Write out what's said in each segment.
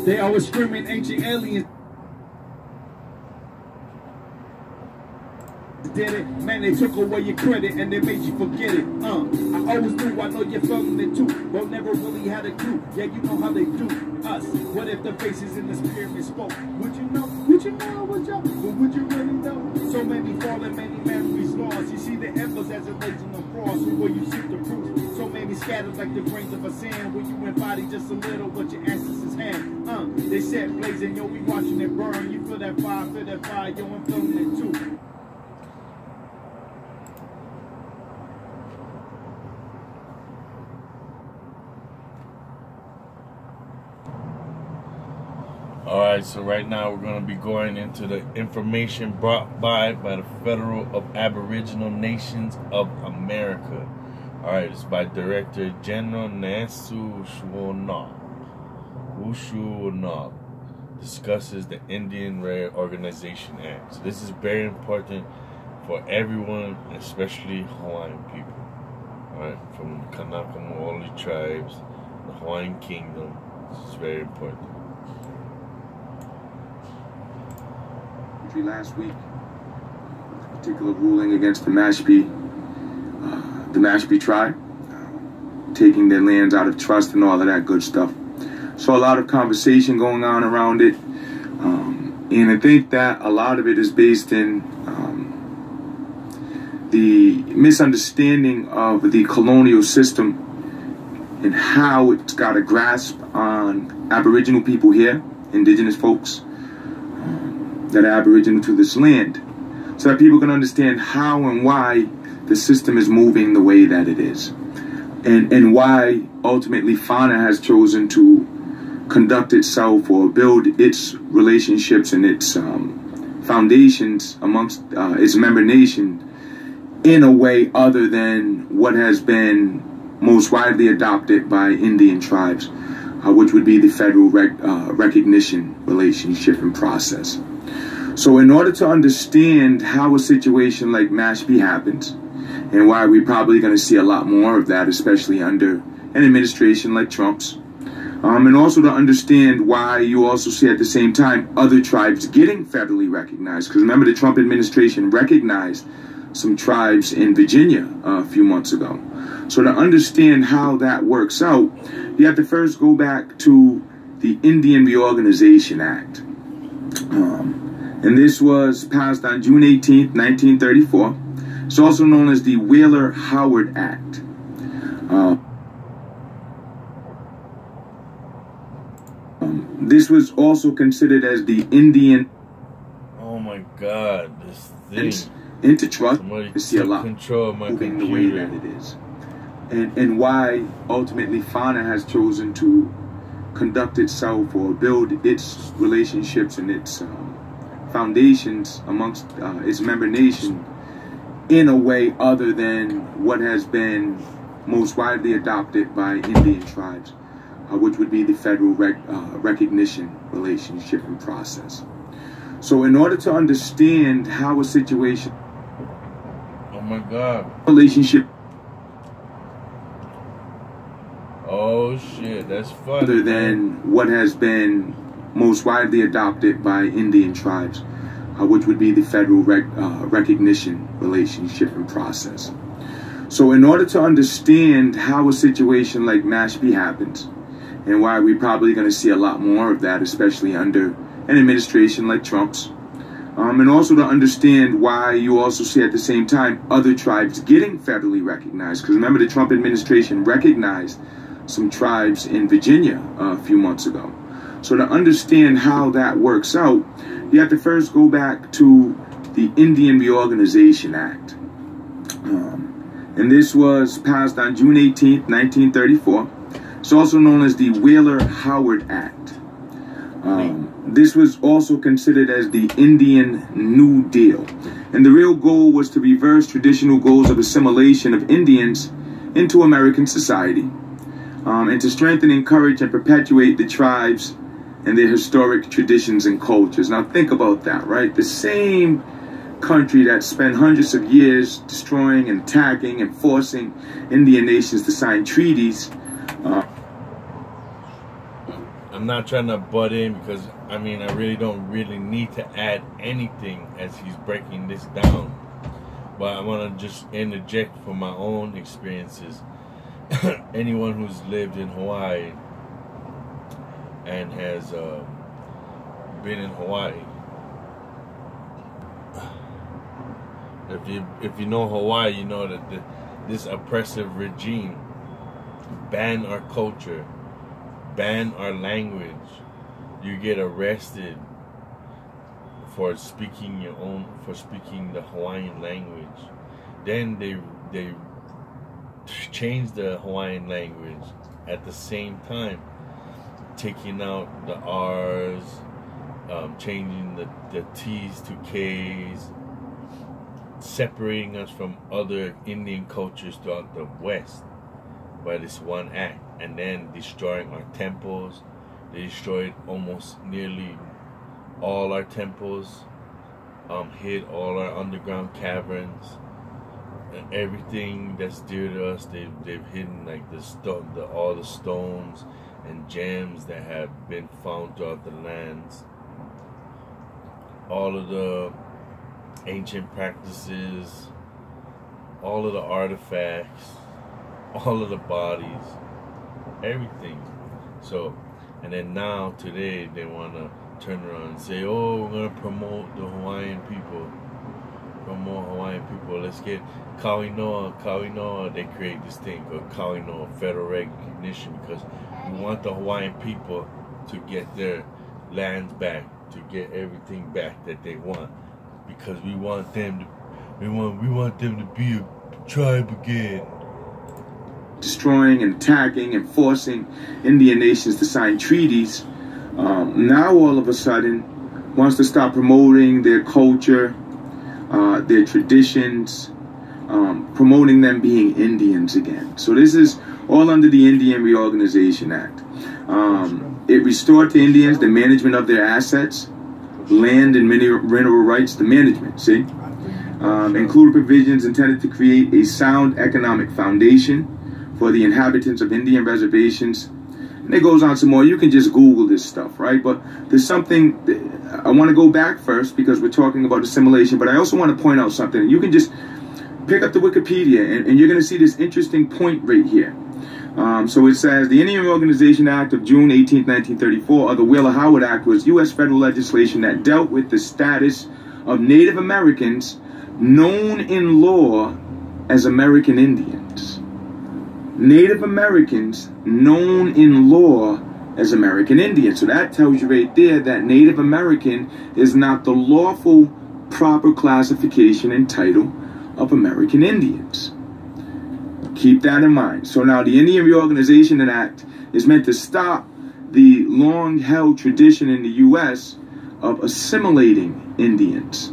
They always screaming ancient aliens. Did it, man, they took away your credit and they made you forget it. I always knew, I know you're feeling it too, but never really had a clue. Yeah, you know how they do us. What if the faces in this pyramid spoke? Would you know? Would you know? Would you? But would you really know? So many fallen, many memories lost. You see the embers as it lays on the cross, where you seek the fruit. So many scattered like the grains of a sand, where you embody just a little what your ancestors had. They set blazing, yo, we watching it burn. You feel that fire, yo, I'm feeling it too. Alright, so right now we're going to be going into the information brought by the Federal of Aboriginal Nations of America. Alright, it's by Director General Nansu Ushuanak. Discusses the Indian Reorganization Act. So this is very important for everyone, especially Hawaiian people. Alright, from the Kanaka Maoli tribes, the Hawaiian Kingdom. This is very important. Last week, a particular ruling against the Mashpee tribe, taking their lands out of trust and all of that good stuff. So a lot of conversation going on around it, and I think that a lot of it is based in the misunderstanding of the colonial system and how it's got a grasp on Aboriginal people here, indigenous folks that are Aboriginal to this land, so that people can understand how and why the system is moving the way that it is, and why ultimately fauna has chosen to conduct itself or build its relationships and its foundations amongst its member nation in a way other than what has been most widely adopted by Indian tribes, which would be the federal recognition relationship and process. So in order to understand how a situation like Mashpee happens, and why we're probably going to see a lot more of that, especially under an administration like Trump's, and also to understand why you also see at the same time other tribes getting federally recognized. Because remember, the Trump administration recognized some tribes in Virginia a few months ago. So to understand how that works out, you have to first go back to the Indian Reorganization Act. And this was passed on June 18th, 1934. It's also known as the Wheeler-Howard Act. This was also considered as the Indian... Oh my God, this thing. Into trust. Somebody to see a lot control of my moving computer. The way that it is. And why ultimately fauna has chosen to conduct itself or build its relationships and its foundations amongst its member nation in a way other than what has been most widely adopted by Indian tribes, which would be the federal recognition relationship and process. So in order to understand how a situation... Oh my God. Relationship... Oh shit, that's funny. Other than what has been most widely adopted by Indian tribes, which would be the federal recognition relationship and process. So in order to understand how a situation like Mashpee happens, and why we're probably going to see a lot more of that, especially under an administration like Trump's, and also to understand why you also see at the same time other tribes getting federally recognized. Because remember, the Trump administration recognized some tribes in Virginia a few months ago. So to understand how that works out, you have to first go back to the Indian Reorganization Act. And this was passed on June 18th, 1934. It's also known as the Wheeler-Howard Act. This was also considered as the Indian New Deal. And the real goal was to reverse traditional goals of assimilation of Indians into American society, and to strengthen, encourage, and perpetuate the tribes and their historic traditions and cultures. Now think about that, right? The same country that spent hundreds of years destroying and attacking and forcing Indian nations to sign treaties. I'm not trying to butt in because, I mean, I really don't need to add anything as he's breaking this down. But I want to just interject from my own experiences. Anyone who's lived in Hawaii and has been in Hawaii, if you know Hawaii, you know that this oppressive regime ban our culture, ban our language. You get arrested for speaking the Hawaiian language. Then they change the Hawaiian language at the same time, taking out the R's, changing the T's to K's, separating us from other Indian cultures throughout the West by this one act, and then destroying our temples. They destroyed almost nearly all our temples, hid all our underground caverns, and everything that's dear to us. They've hidden like all the stones and gems that have been found throughout the lands, all of the ancient practices, all of the artifacts, all of the bodies, everything. So, and then now today they want to turn around and say, oh, we're going to promote the Hawaiian people. Promote Hawaiian people. Let's get Kauinoa. They create this thing called Kauinoa, federal recognition, because we want the Hawaiian people to get their lands back, to get everything back that they want, because we want them to be a tribe again. Destroying and attacking and forcing Indian nations to sign treaties, now all of a sudden wants to stop promoting their culture, their traditions, promoting them being Indians again. So this is all under the Indian Reorganization Act. It restored to Indians the management of their assets, land and mineral rights, the management, see? Included provisions intended to create a sound economic foundation for the inhabitants of Indian reservations. And it goes on some more. You can just Google this stuff, right? But there's something, I want to go back first because we're talking about assimilation, but I also want to point out something. You can just pick up the Wikipedia and you're going to see this interesting point right here. So it says, the Indian Reorganization Act of June 18, 1934, or the Wheeler-Howard Act, was U.S. federal legislation that dealt with the status of Native Americans known in law as American Indians. Native Americans known in law as American Indians. So that tells you right there that Native American is not the lawful proper classification and title of American Indians. Keep that in mind. So now the Indian Reorganization Act is meant to stop the long-held tradition in the U.S. of assimilating Indians.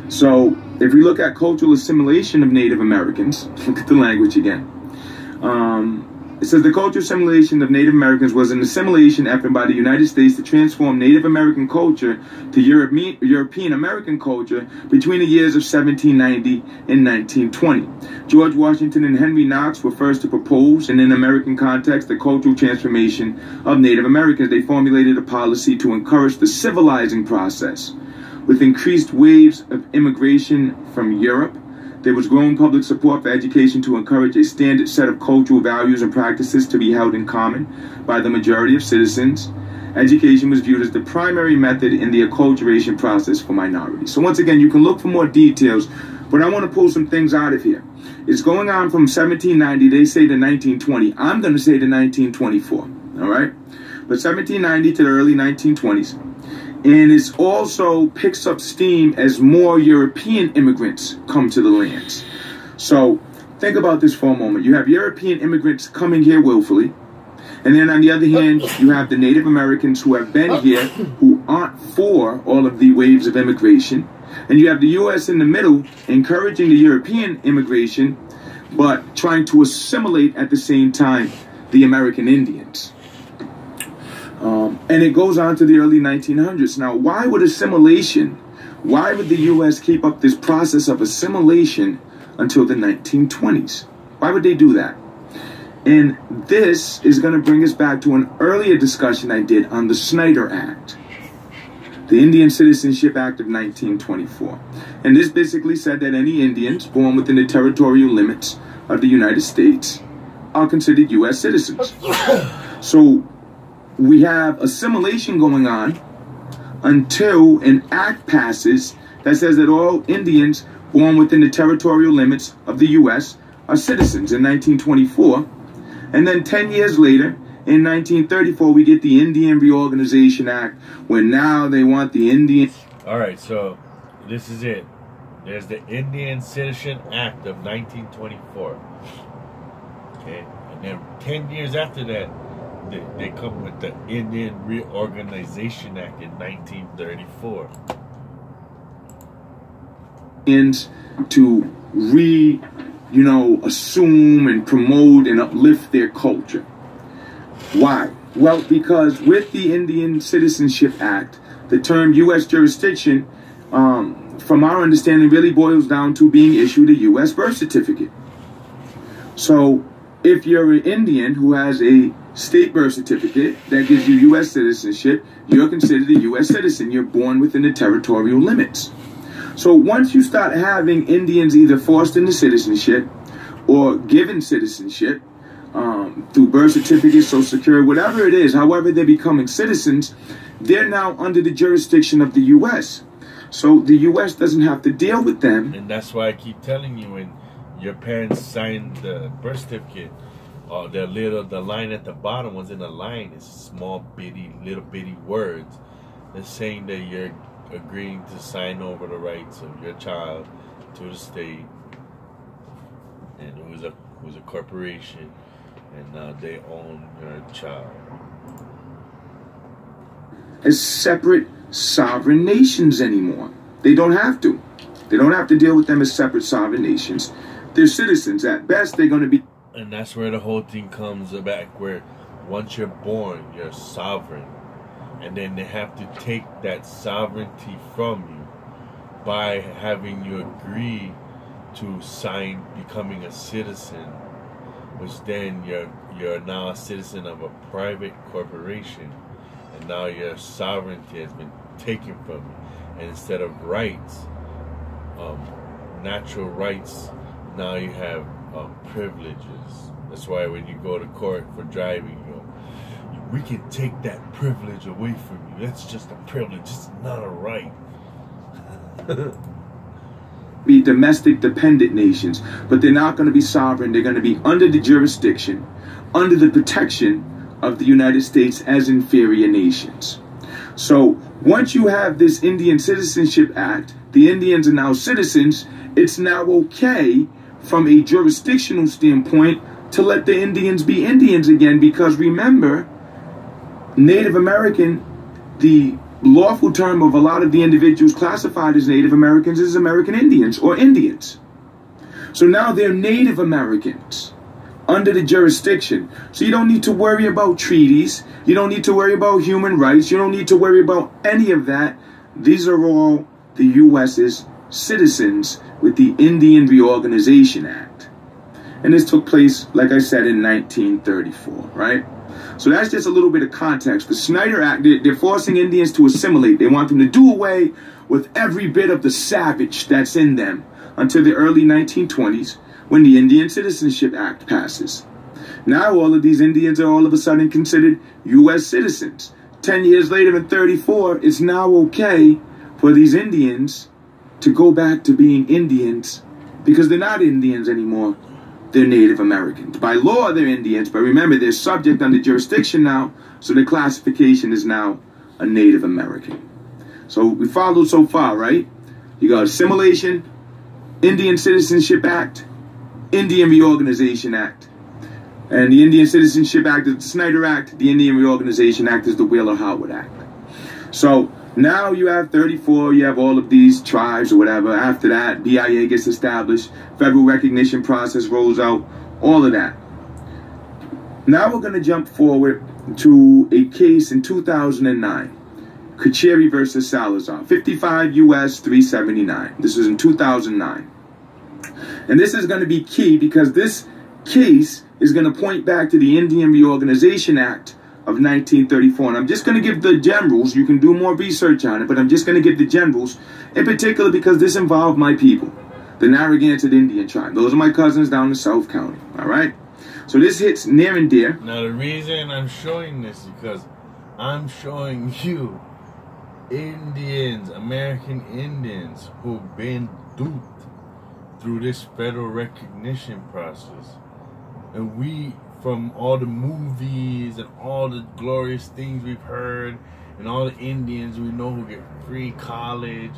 So if we look at cultural assimilation of Native Americans, look at the language again. It says the cultural assimilation of Native Americans was an assimilation effort by the United States to transform Native American culture to European American culture between the years of 1790 and 1920. George Washington and Henry Knox were first to propose, and in American context, the cultural transformation of Native Americans. They formulated a policy to encourage the civilizing process. With increased waves of immigration from Europe, there was growing public support for education to encourage a standard set of cultural values and practices to be held in common by the majority of citizens. Education was viewed as the primary method in the acculturation process for minorities. So once again, you can look for more details, but I want to pull some things out of here. It's going on from 1790, they say, to 1920. I'm going to say to 1924, all right? But 1790 to the early 1920s. And it also picks up steam as more European immigrants come to the lands. So think about this for a moment. You have European immigrants coming here willfully. And then on the other hand, you have the Native Americans who have been here, who aren't for all of the waves of immigration. And you have the U.S. in the middle, encouraging the European immigration, but trying to assimilate at the same time the American Indians. And it goes on to the early 1900s. Now, why would the U.S. keep up this process of assimilation until the 1920s? Why would they do that? And this is going to bring us back to an earlier discussion I did on the Snyder Act, the Indian Citizenship Act of 1924. And this basically said that any Indians born within the territorial limits of the United States are considered U.S. citizens. So we have assimilation going on until an act passes that says that all Indians born within the territorial limits of the U.S. are citizens in 1924. And then 10 years later, in 1934, we get the Indian Reorganization Act, where now they want the Indian... All right, so this is it. There's the Indian Citizen Act of 1924. Okay, and then 10 years after that, they come with the Indian Reorganization Act in 1934. To assume and promote and uplift their culture. Why? Well, because with the Indian Citizenship Act, the term U.S. jurisdiction, from our understanding, really boils down to being issued a U.S. birth certificate. So if you're an Indian who has a state birth certificate that gives you U.S. citizenship, you're considered a U.S. citizen. You're born within the territorial limits. So once you start having Indians either forced into citizenship or given citizenship through birth certificates, social security, whatever it is, however they're becoming citizens, they're now under the jurisdiction of the U.S. So the U.S. doesn't have to deal with them. And that's why I keep telling you, when your parents signed the birth certificate, the line at the bottom was in a line. It's small, little bitty words. They're saying that you're agreeing to sign over the rights of your child to the state, and who's a corporation, and now they own your child as separate sovereign nations anymore. They don't have to. They don't have to deal with them as separate sovereign nations. They're citizens. At best, they're going to be. And that's where the whole thing comes back, where once you're born, you're sovereign. And then they have to take that sovereignty from you by having you agree to sign becoming a citizen, which then you're now a citizen of a private corporation, and now your sovereignty has been taken from you. And instead of rights, natural rights, now you have privileges. That's why when you go to court for driving, we can take that privilege away from you. That's just a privilege. It's not a right. Be domestic dependent nations, but they're not going to be sovereign. They're going to be under the jurisdiction, under the protection of the United States as inferior nations. So once you have this Indian Citizenship Act, the Indians are now citizens. It's now okay from a jurisdictional standpoint to let the Indians be Indians again, because remember, Native American, the lawful term of a lot of the individuals classified as Native Americans is American Indians or Indians. So now they're Native Americans under the jurisdiction. So you don't need to worry about treaties. You don't need to worry about human rights. You don't need to worry about any of that. These are all the U.S.'s citizens with the Indian Reorganization Act. And this took place, like I said, in 1934, right? So that's just a little bit of context. The Snyder Act, they're forcing Indians to assimilate. They want them to do away with every bit of the savage that's in them until the early 1920s, when the Indian Citizenship Act passes. Now all of these Indians are all of a sudden considered U.S. citizens. 10 years later in 34, it's now okay for these Indians to go back to being Indians, because they're not Indians anymore. They're Native Americans. By law, they're Indians, but remember, they're subject under jurisdiction now, so their classification is now a Native American. So we followed so far, right? You got assimilation, Indian Citizenship Act, Indian Reorganization Act. And the Indian Citizenship Act is the Snyder Act. The Indian Reorganization Act is the Wheeler-Howard Act. So now you have 34, you have all of these tribes or whatever. After that, BIA gets established, federal recognition process rolls out, all of that. Now we're going to jump forward to a case in 2009, Kacheri versus Salazar, 55 U.S. 379. This was in 2009. And this is going to be key because this case is going to point back to the Indian Reorganization Act of 1934. And I'm just going to give the generals. You can do more research on it, but I'm just going to give the generals, in particular because this involved my people, the Narragansett Indian tribe. Those are my cousins down in South County, all right? So this hits near and dear. Now, the reason I'm showing this is because I'm showing you Indians, American Indians, who've been duped through this federal recognition process. And we, from all the movies and all the glorious things we've heard, and all the Indians we know who get free college,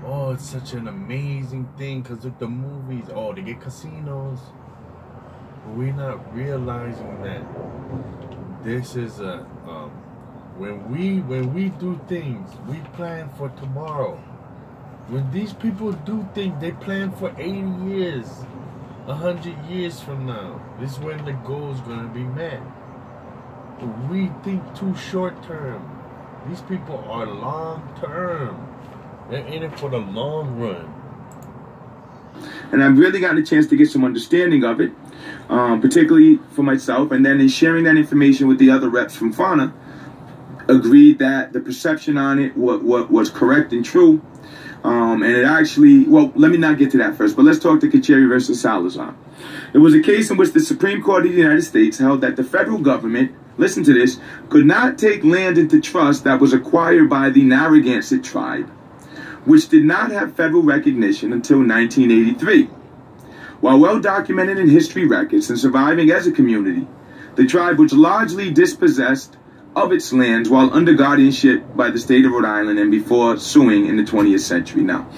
oh, it's such an amazing thing because of the movies. Oh, they get casinos. But we're not realizing that this is a when we do things, we plan for tomorrow. When these people do things, they plan for 80 years, 100 years from now. This is when the goal is going to be met. But we think too short term. These people are long term. They're in it for the long run. And I've really gotten a chance to get some understanding of it, particularly for myself. And then in sharing that information with the other reps from Fauna, agreed that the perception on it was correct and true. And it actually, well, let me not get to that first, but let's talk to Kacheri versus Salazar. It was a case in which the Supreme Court of the United States held that the federal government, listen to this, could not take land into trust that was acquired by the Narragansett tribe, which did not have federal recognition until 1983. While well documented in history records and surviving as a community, the tribe was largely dispossessed of its lands while under guardianship by the state of Rhode Island and before suing in the 20th century. Now,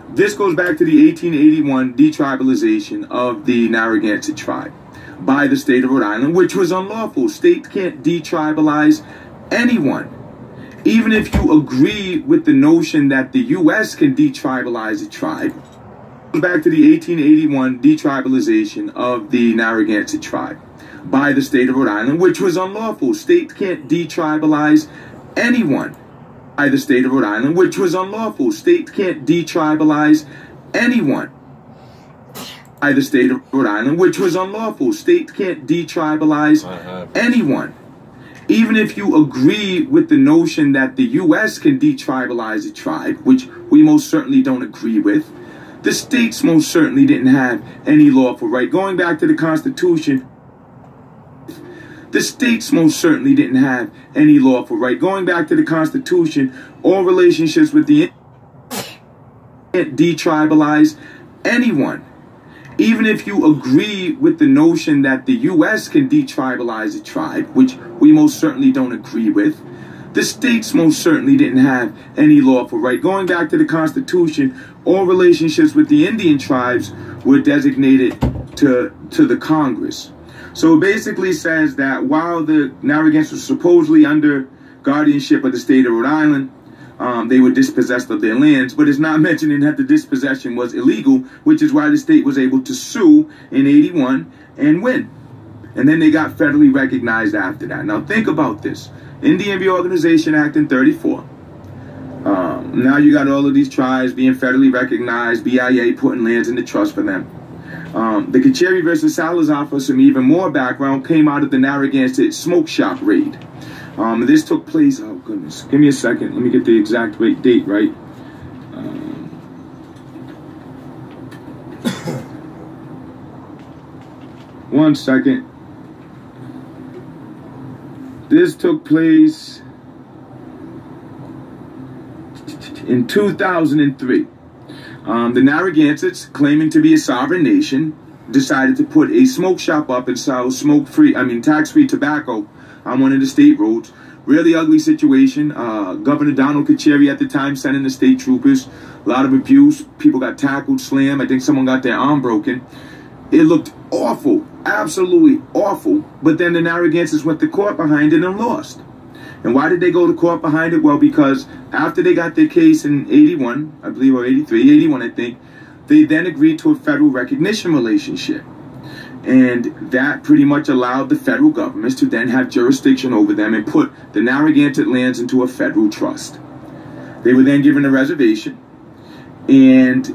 this goes back to the 1881 detribalization of the Narragansett tribe by the state of Rhode Island, which was unlawful. State can't detribalize anyone. Even if you agree with the notion that the U.S. can detribalize a tribe, back to the 1881 detribalization of the Narragansett tribe by the state of Rhode Island, which was unlawful. State can't detribalize anyone by the state of Rhode Island, which was unlawful. State can't detribalize anyone by the state of Rhode Island, which was unlawful. State can't detribalize anyone. Even if you agree with the notion that the U.S. can detribalize a tribe, which we most certainly don't agree with, the states most certainly didn't have any lawful right. Going back to the Constitution, the states most certainly didn't have any lawful right. Going back to the Constitution, all relationships with the can't detribalize anyone. Even if you agree with the notion that the U.S. can detribalize a tribe, which we most certainly don't agree with, the states most certainly didn't have any lawful right. Going back to the Constitution, all relationships with the Indian tribes were designated to the Congress. So it basically says that while the Narragansett was supposedly under guardianship of the state of Rhode Island, they were dispossessed of their lands, but it's not mentioning that the dispossession was illegal, which is why the state was able to sue in 81 and win. And then they got federally recognized after that. Now think about this. Indian Reorganization Act in 34. Now you got all of these tribes being federally recognized, BIA putting lands into trust for them. The Kacheri versus Salazar, for some even more background, came out of the Narragansett smoke shop raid. This took place, oh goodness, give me a second, let me get the exact date right. One second. This took place in 2003. The Narragansetts, claiming to be a sovereign nation, decided to put a smoke shop up and sell tax-free tobacco on one of the state roads. Really ugly situation. Governor Donald Kacheri at the time sent in the state troopers. A lot of abuse. People got tackled, slammed. I think someone got their arm broken. It looked awful. Absolutely awful. But then the Narragansetts went to court behind it and lost. And why did they go to court behind it? Well, because after they got their case in 81, I believe, or 83, 81, I think, they then agreed to a federal recognition relationship. And that pretty much allowed the federal governments to then have jurisdiction over them and put the Narragansett lands into a federal trust. They were then given a reservation. And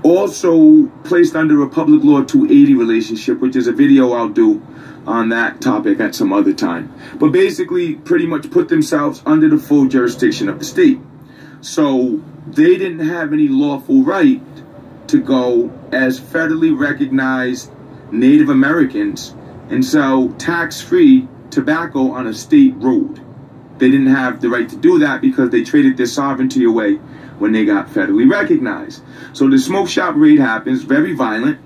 also placed under a Public Law 280 relationship, which is a video I'll do on that topic at some other time. But basically, pretty much put themselves under the full jurisdiction of the state. So they didn't have any lawful right to go as federally recognized Native Americans and sell tax-free tobacco on a state road. They didn't have the right to do that because they traded their sovereignty away when they got federally recognized. So the smoke shop raid happens, very violent,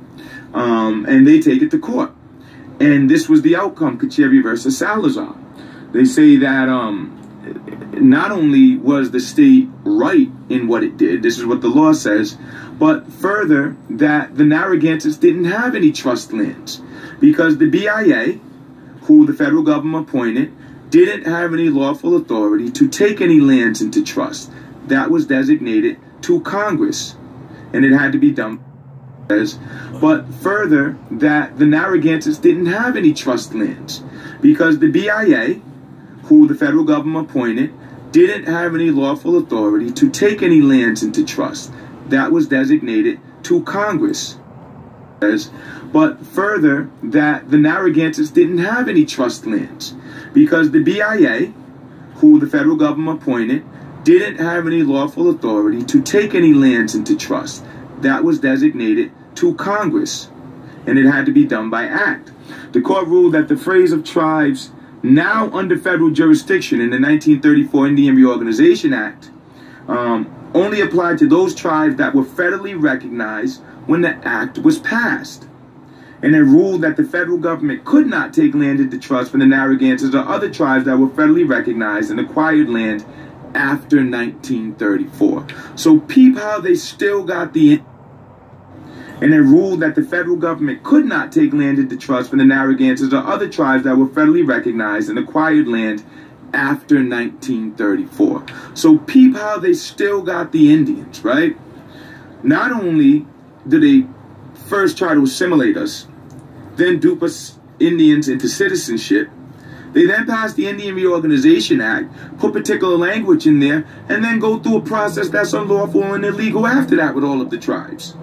and they take it to court. And this was the outcome, Kacheri versus Salazar. They say that not only was the state right in what it did, this is what the law says, but further that the Narragansetts didn't have any trust lands because the BIA, who the federal government appointed, didn't have any lawful authority to take any lands into trust. That was designated to Congress, and it had to be done. But further, that the Narragansetts didn't have any trust lands because the BIA, who the federal government appointed, didn't have any lawful authority to take any lands into trust. That was designated to Congress. But further, that the Narragansetts didn't have any trust lands because the BIA, who the federal government appointed, didn't have any lawful authority to take any lands into trust. That was designated to Congress, and it had to be done by act. The court ruled that the phrase of tribes now under federal jurisdiction in the 1934 Indian Reorganization Act only applied to those tribes that were federally recognized when the act was passed. And it ruled that the federal government could not take land into trust for the Narragansetts or other tribes that were federally recognized and acquired land after 1934. So peep how they still got the... And it ruled that the federal government could not take land into trust for the Narragansetts or other tribes that were federally recognized and acquired land after 1934. So peep how they still got the Indians, right? Not only did they first try to assimilate us, then dupe us Indians into citizenship, they then passed the Indian Reorganization Act, put particular language in there, and then go through a process that's unlawful and illegal after that with all of the tribes.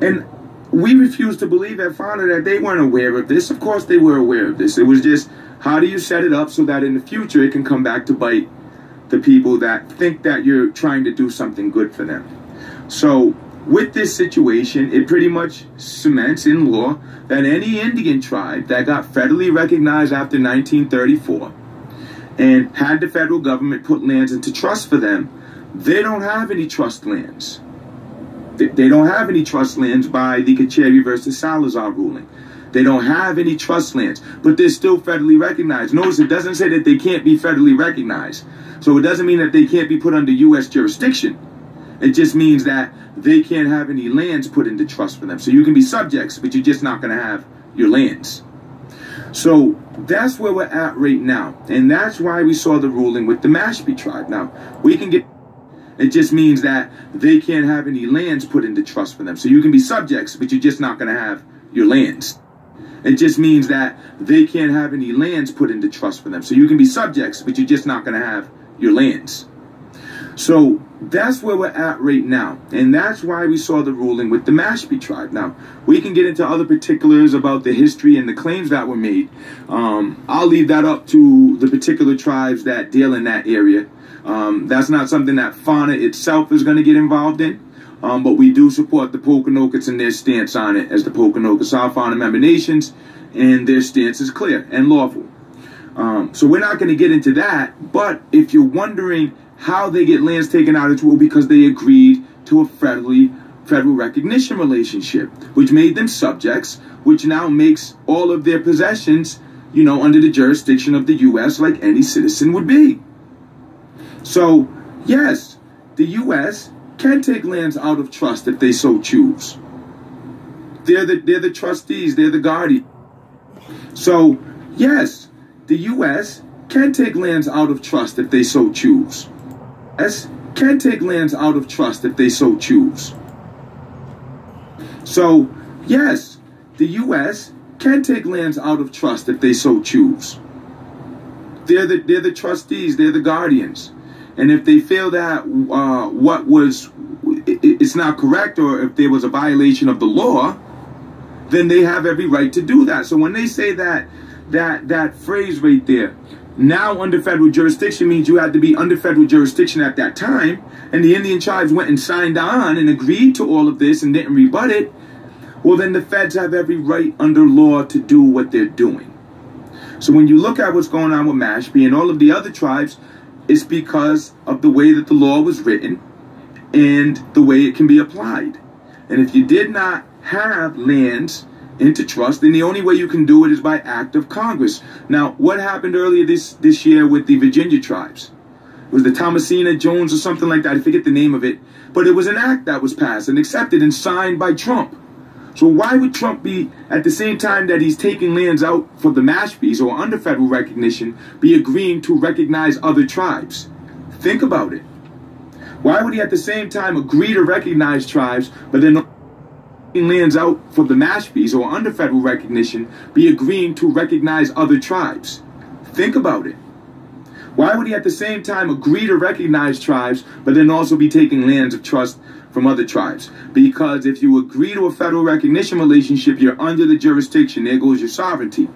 And we refuse to believe at Fauna that they weren't aware of this. Of course they were aware of this. It was just, how do you set it up so that in the future it can come back to bite the people that think that you're trying to do something good for them? So with this situation, it pretty much cements in law that any Indian tribe that got federally recognized after 1934 and had the federal government put lands into trust for them, they don't have any trust lands. They don't have any trust lands by the Kacheri versus Salazar ruling. They don't have any trust lands, but they're still federally recognized. Notice it doesn't say that they can't be federally recognized. So it doesn't mean that they can't be put under U.S. jurisdiction. It just means that they can't have any lands put into trust for them. So you can be subjects, but you're just not going to have your lands. So that's where we're at right now. And that's why we saw the ruling with the Mashpee tribe. Now, we can get... It just means that they can't have any lands put into trust for them. So you can be subjects, but you're just not going to have your lands. It just means that they can't have any lands put into trust for them. So you can be subjects, but you're just not going to have your lands. So that's where we're at right now. And that's why we saw the ruling with the Mashpee tribe. Now, we can get into other particulars about the history and the claims that were made. I'll leave that up to the particular tribes that deal in that area. That's not something that Fauna itself is going to get involved in. But we do support the Pokanoket and their stance on it, as the Pokanoket are Fauna member nations, and their stance is clear and lawful. So we're not going to get into that. But if you're wondering how they get lands taken out, it's because they agreed to a federal recognition relationship, which made them subjects, which now makes all of their possessions, you know, under the jurisdiction of the U.S. like any citizen would be. So, yes, the U.S. can take lands out of trust if they so choose. They're the trustees, they're the guardians. So, yes, the U.S. can take lands out of trust if they so choose. U.S. can take lands out of trust if they so choose. So, yes, the U.S. can take lands out of trust if they so choose. They're the trustees, they're the guardians. And if they feel that what was it's not correct, or if there was a violation of the law, then they have every right to do that. So when they say that phrase right there, now under federal jurisdiction, means you had to be under federal jurisdiction at that time, and the Indian tribes went and signed on and agreed to all of this and didn't rebut it, well, then the feds have every right under law to do what they're doing. So when you look at what's going on with Mashpee and all of the other tribes, it's because of the way that the law was written and the way it can be applied. And if you did not have lands into trust, then the only way you can do it is by act of Congress. Now, what happened earlier this year with the Virginia tribes? It was the Thomasina Jones or something like that. I forget the name of it. But it was an act that was passed and accepted and signed by Trump. So why would Trump be, at the same time that he's taking lands out for the Mashpees or under federal recognition, be agreeing to recognize other tribes? Think about it. Why would he at the same time agree to recognize tribes, but then taking lands out for the Mashpees or under federal recognition, be agreeing to recognize other tribes? Think about it. Why would he at the same time agree to recognize tribes, but then also be taking lands of trust from other tribes? Because if you agree to a federal recognition relationship, you're under the jurisdiction. There goes your sovereignty.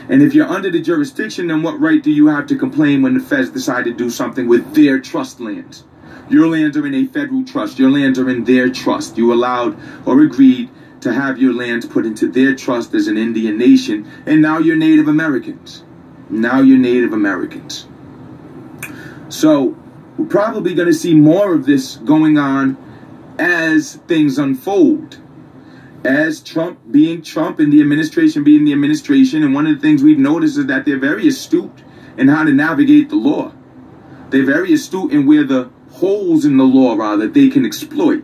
And if you're under the jurisdiction, then what right do you have to complain when the feds decide to do something with their trust lands? Your lands are in a federal trust. Your lands are in their trust. You allowed or agreed to have your lands put into their trust as an Indian nation. And now you're Native Americans. Now you're Native Americans. So we're probably going to see more of this going on as things unfold. As Trump being Trump and the administration being the administration. And one of the things we've noticed is that they're very astute in how to navigate the law. They're very astute in where the holes in the law are that they can exploit.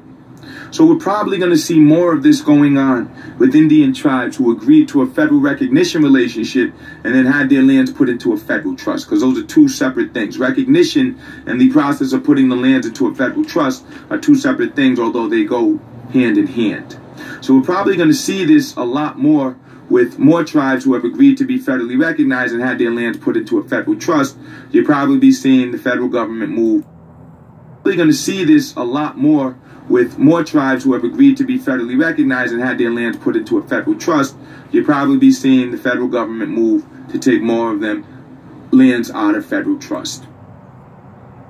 So we're probably going to see more of this going on with Indian tribes who agreed to a federal recognition relationship and then had their lands put into a federal trust, because those are two separate things. Recognition and the process of putting the lands into a federal trust are two separate things, although they go hand in hand. So we're probably going to see this a lot more with more tribes who have agreed to be federally recognized and had their lands put into a federal trust. You'll probably be seeing the federal government move. We're going to see this a lot more with more tribes who have agreed to be federally recognized and had their lands put into a federal trust. You'll probably be seeing the federal government move to take more of them lands out of federal trust.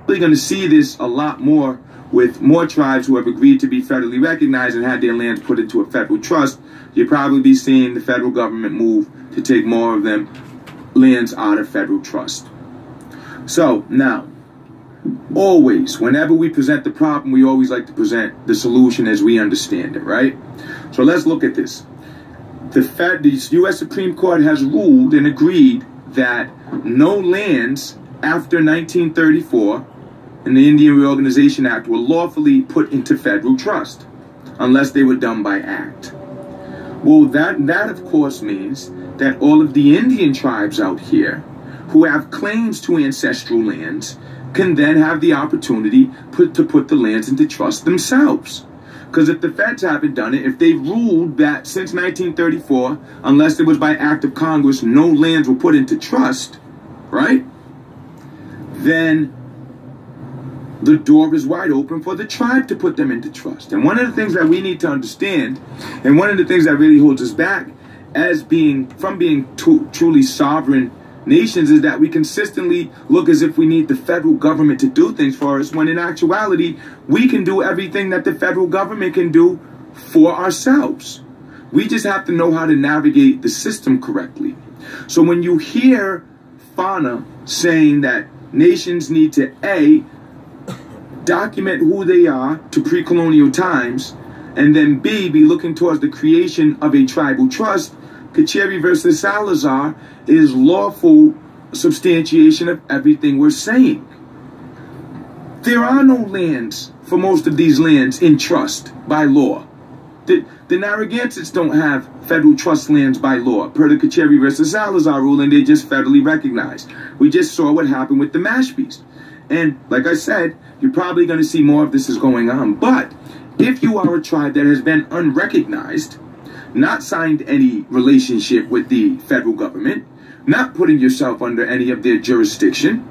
We're going to see this a lot more with more tribes who have agreed to be federally recognized and had their lands put into a federal trust. You'll probably be seeing the federal government move to take more of them lands out of federal trust. So now, always, whenever we present the problem, we always like to present the solution as we understand it, right? So let's look at this. The U.S. Supreme Court has ruled and agreed that no lands after 1934 and the Indian Reorganization Act were lawfully put into federal trust unless they were done by act. Well, that of course means that all of the Indian tribes out here who have claims to ancestral lands can then have the opportunity to put the lands into trust themselves. Because if the feds haven't done it, if they ruled that since 1934, unless it was by act of Congress, no lands were put into trust, right? Then the door is wide open for the tribe to put them into trust. And one of the things that we need to understand, and one of the things that really holds us back as being truly sovereign nations, is that we consistently look as if we need the federal government to do things for us, when in actuality, we can do everything that the federal government can do for ourselves. We just have to know how to navigate the system correctly. So when you hear FANA saying that nations need to A, document who they are to pre-colonial times, and then B, be looking towards the creation of a tribal trust, Kacheri versus Salazar is lawful substantiation of everything we're saying. There are no lands for most of these lands in trust by law. The Narragansetts don't have federal trust lands by law, per the Kacheri versus Salazar rule, and they're just federally recognized. We just saw what happened with the Mashpees. And like I said, you're probably going to see more of this is going on. But if you are a tribe that has been unrecognized, not signed any relationship with the federal government, not putting yourself under any of their jurisdiction,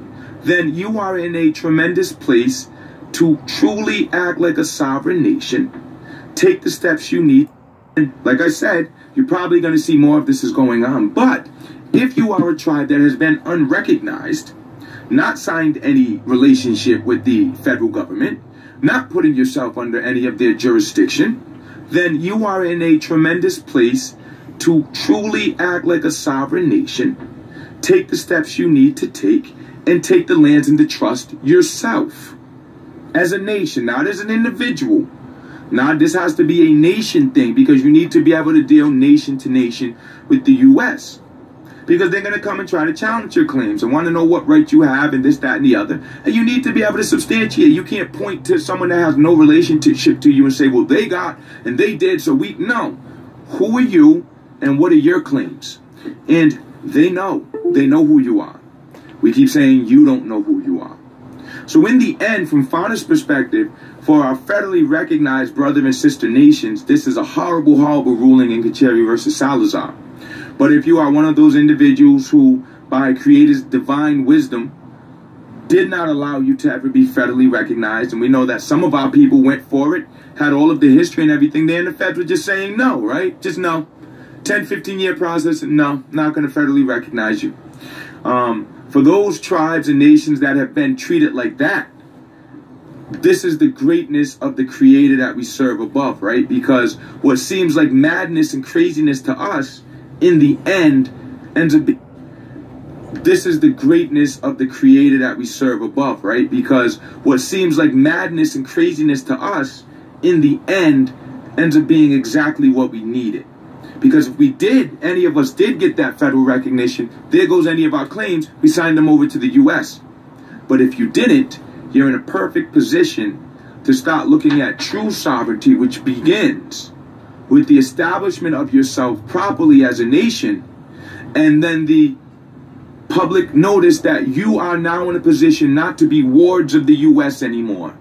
then you are in a tremendous place to truly act like a sovereign nation, take the steps you need. And like I said, you're probably going to see more of this is going on. But if you are a tribe that has been unrecognized, not signed any relationship with the federal government, not putting yourself under any of their jurisdiction, then you are in a tremendous place to truly act like a sovereign nation, take the steps you need to take, and take the lands into trust yourself. As a nation, not as an individual. Now, this has to be a nation thing, because you need to be able to deal nation to nation with the U.S. Because they're going to come and try to challenge your claims and want to know what right you have and this, that, and the other. And you need to be able to substantiate. You can't point to someone that has no relationship to you and say, well, they got and they did, so we... No. Who are you and what are your claims? And they know. They know who you are. We keep saying you don't know who you are. So in the end, from Fauna's perspective, for our federally recognized brother and sister nations, this is a horrible, horrible ruling in Kacheri versus Salazar. But if you are one of those individuals who, by Creator's divine wisdom, did not allow you to ever be federally recognized, and we know that some of our people went for it, had all of the history and everything there, and the feds were just saying no, right? Just no. 10, 15-year process, no, not going to federally recognize you. For those tribes and nations that have been treated like that, this is the greatness of the Creator that we serve above, right? Because what seems like madness and craziness to us, in the end, ends up being... This is the greatness of the Creator that we serve above, right? Because what seems like madness and craziness to us, in the end, ends up being exactly what we needed. Because if we did, any of us did get that federal recognition, there goes any of our claims, we signed them over to the U.S. But if you didn't, you're in a perfect position to start looking at true sovereignty, which begins with the establishment of yourself properly as a nation, and then the public notice that you are now in a position not to be wards of the U.S. anymore,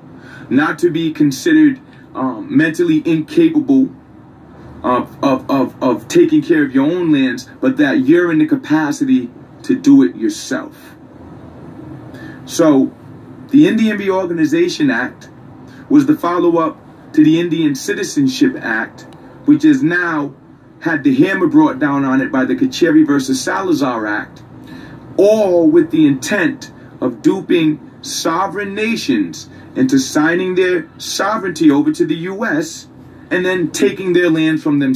not to be considered mentally incapable of taking care of your own lands, but that you're in the capacity to do it yourself. So, the Indian Reorganization Act was the follow-up to the Indian Citizenship Act, which has now had the hammer brought down on it by the Kacheri versus Salazar Act, all with the intent of duping sovereign nations into signing their sovereignty over to the U.S. and then taking their land from them.